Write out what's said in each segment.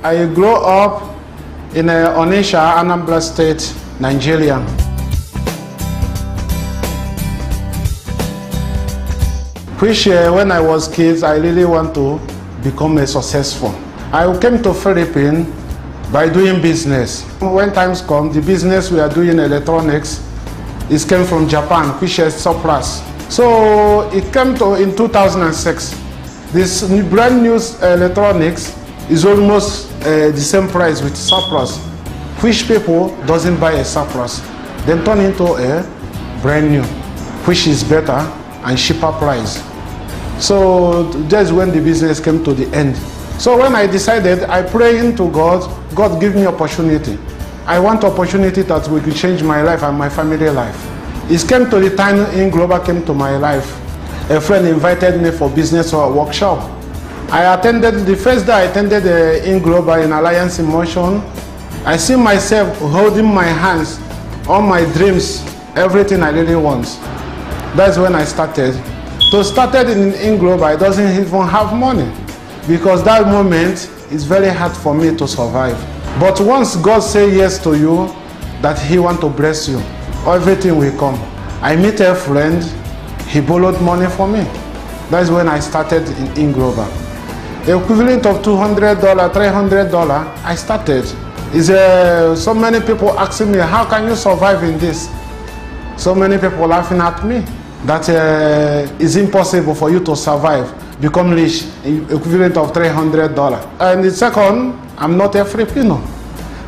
I grew up in Onitsha, Anambra State, Nigeria. Which when I was kids, I really want to become a successful. I came to Philippines by doing business. When times come, the business we are doing electronics is came from Japan, which is surplus. So it came to in 2006. This brand new electronics is almost the same price with surplus, which people doesn't buy a surplus, then turn into a brand new, which is better and cheaper price. So that's when the business came to the end. So when I decided, I pray into God, God give me opportunity. I want opportunity that will change my life and my family life. It came to the time In Global came to my life. A friend invited me for business or workshop. I attended, the first day I attended In Global in Alliance in Motion. I see myself holding my hands, all my dreams, everything I really want. That's when I started. To started in Global, I doesn't even have money because that moment is very hard for me to survive. But once God say yes to you, that He want to bless you, everything will come. I meet a friend, he borrowed money for me. That's when I started in Global. The equivalent of $200, $300, I started. So many people asking me, how can you survive in this? So many people laughing at me. That is impossible for you to survive, become rich, equivalent of $300. And the second, I'm not a Filipino.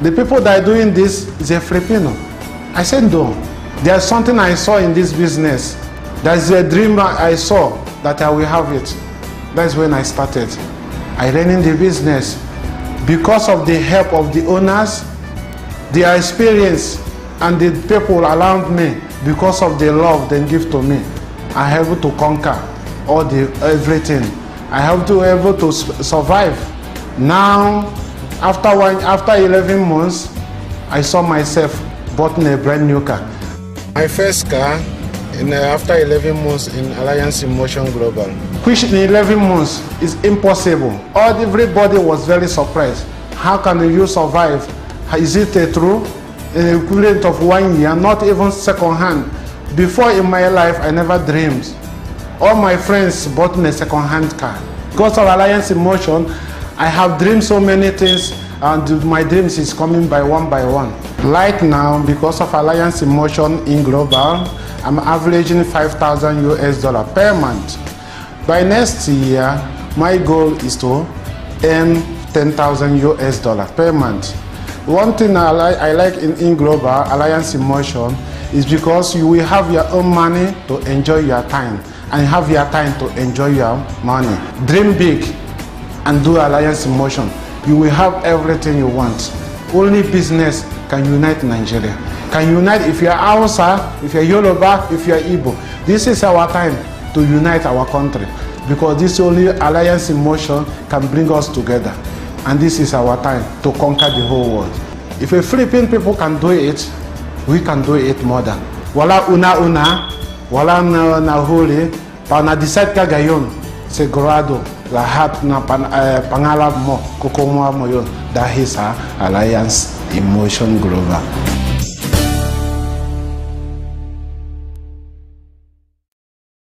The people that are doing this is a Filipino. I said no. There's something I saw in this business. There's a dream I saw that I will have it. That's when I started. I ran in the business. Because of the help of the owners, their experience, and the people around me, because of the love they give to me, I have to conquer everything. I have to able to survive. Now, after 11 months, I saw myself bought a brand new car. My first car, after 11 months in Alliance in Motion Global, which in 11 months is impossible. Everybody was very surprised. How can you survive? Is it true? An equivalent of 1 year, not even second hand. Before in my life, I never dreamed. All my friends bought me a second hand car. Because of Alliance in Motion, I have dreamed so many things, and my dreams is coming by one. Like now, because of Alliance in Motion in Global, I'm averaging $5,000 per month. By next year, my goal is to earn $10,000 per month. One thing I like in Global, Alliance in Motion, is because you will have your own money to enjoy your time, and have your time to enjoy your money. Dream big and do Alliance in Motion. You will have everything you want. Only business can unite Nigeria. Can unite if you are Hausa, if you are Yoruba, if you are Igbo. This is our time to unite our country, because this only Alliance in Motion can bring us together. And this is our time to conquer the whole world. If a Philippine people can do it, we can do it more than. Wala una, wala na huli, pa na decide ka gayon, sigurado, lahat na pangarap mo, kukuha mo yun dahil sa Alliance in Motion Global.